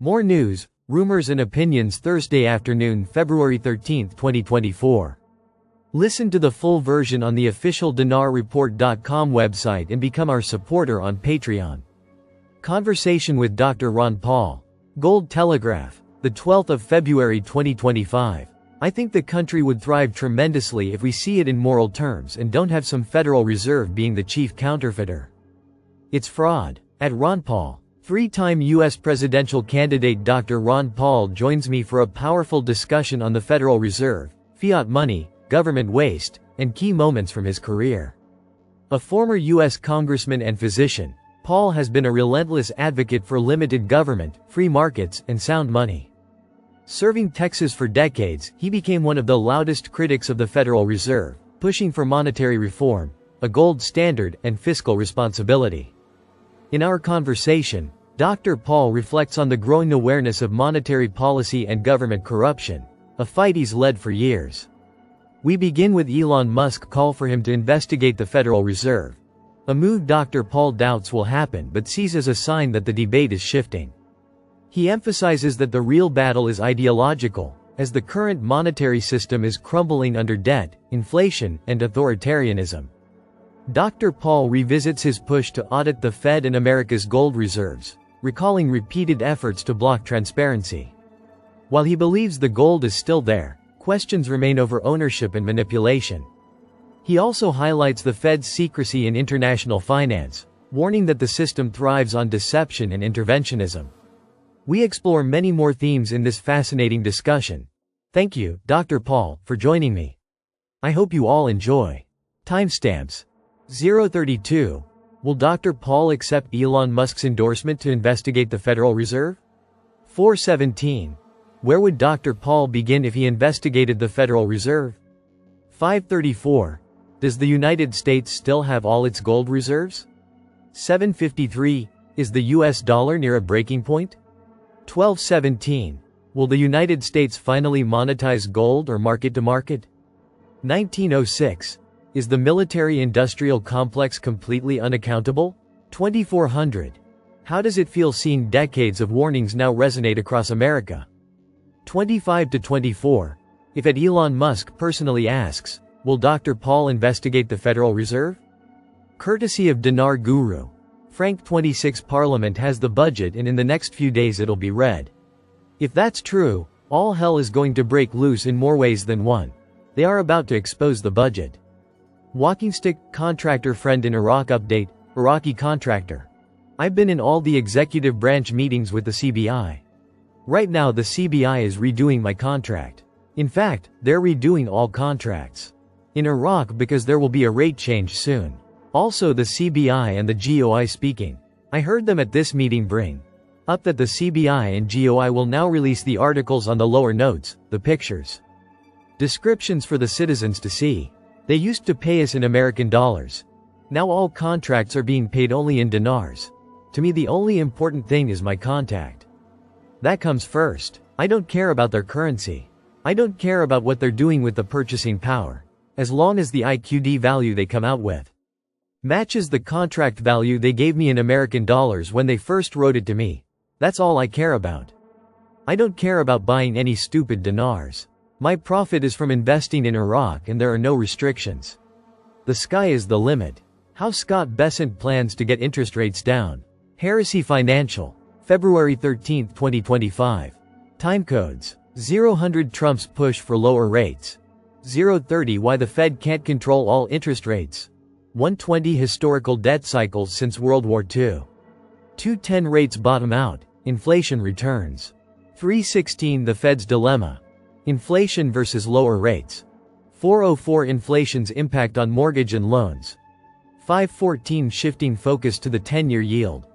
More news, rumors and opinions Thursday afternoon, February 13, 2024. Listen to the full version on the official dinarreport.com website and become our supporter on Patreon. Conversation with Dr. Ron Paul. Gold Telegraph, the 12th of February 2025. I think the country would thrive tremendously if we see it in moral terms and don't have some Federal Reserve being the chief counterfeiter. It's fraud. At Ron Paul. Three-time U.S. presidential candidate Dr. Ron Paul joins me for a powerful discussion on the Federal Reserve, fiat money, government waste, and key moments from his career. A former U.S. congressman and physician, Paul has been a relentless advocate for limited government, free markets, and sound money. Serving Texas for decades, he became one of the loudest critics of the Federal Reserve, pushing for monetary reform, a gold standard, and fiscal responsibility. In our conversation, Dr. Paul reflects on the growing awareness of monetary policy and government corruption, a fight he's led for years. We begin with Elon Musk's call for him to investigate the Federal Reserve, a move Dr. Paul doubts will happen but sees as a sign that the debate is shifting. He emphasizes that the real battle is ideological, as the current monetary system is crumbling under debt, inflation, and authoritarianism. Dr. Paul revisits his push to audit the Fed and America's gold reserves, recalling repeated efforts to block transparency. While he believes the gold is still there, questions remain over ownership and manipulation. He also highlights the Fed's secrecy in international finance, warning that the system thrives on deception and interventionism. We explore many more themes in this fascinating discussion. Thank you, Dr. Paul, for joining me. I hope you all enjoy. Timestamps. 032. Will Dr. Paul accept Elon Musk's endorsement to investigate the Federal Reserve? 417. Where would Dr. Paul begin if he investigated the Federal Reserve? 534. Does the United States still have all its gold reserves? 753. Is the US dollar near a breaking point? 1217. Will the United States finally monetize gold or market to market? 1906. Is the military-industrial complex completely unaccountable? 2400. How does it feel seeing decades of warnings now resonate across America? 25 to 24. If Elon Musk personally asks, will Dr. Paul investigate the Federal Reserve? Courtesy of Dinar Guru. Frank 26. Parliament has the budget and in the next few days it'll be read. If that's true, all hell is going to break loose in more ways than one. They are about to expose the budget. Walking stick contractor friend in Iraq update, Iraqi contractor. I've been in all the executive branch meetings with the CBI. Right now the CBI is redoing my contract. In fact, they're redoing all contracts. In Iraq because there will be a rate change soon. Also the CBI and the GOI speaking. I heard them at this meeting bring up that the CBI and GOI will now release the articles on the lower notes, the pictures. Descriptions for the citizens to see. They used to pay us in American dollars. Now all contracts are being paid only in dinars. To me the only important thing is my contact. That comes first. I don't care about their currency. I don't care about what they're doing with the purchasing power. As long as the IQD value they come out with matches the contract value they gave me in American dollars when they first wrote it to me. That's all I care about. I don't care about buying any stupid dinars. My profit is from investing in Iraq and there are no restrictions. The sky is the limit. How Scott Bessent plans to get interest rates down. Heresy Financial. February 13, 2025. Timecodes. 0:100 Trump's push for lower rates. 0:30 Why the Fed can't control all interest rates. 1:20 Historical debt cycles since World War II. 2:10 Rates bottom out. Inflation returns. 3:16 The Fed's dilemma. Inflation versus lower rates. 4:04 Inflation's impact on mortgage and loans. 5:14 Shifting focus to the 10-year yield.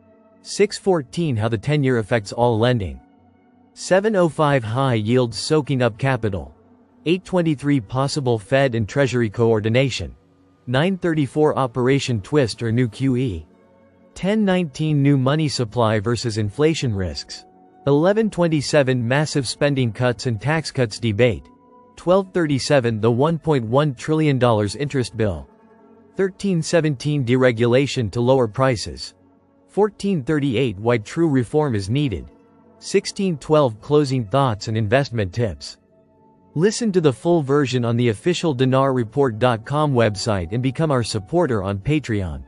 6:14 How the 10-year affects all lending. 7:05 High yields soaking up capital. 8:23 Possible Fed and Treasury coordination. 9:34 Operation Twist or new QE. 10:19 New money supply versus inflation risks. 11:27 Massive spending cuts and tax cuts debate. 12:37 The $1.1 trillion interest bill. 13:17 Deregulation to lower prices. 14:38 Why true reform is needed. 1612 Closing thoughts and investment tips. Listen to the full version on the official dinarreport.com website and become our supporter on Patreon.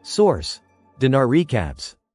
Source: Dinar Recaps.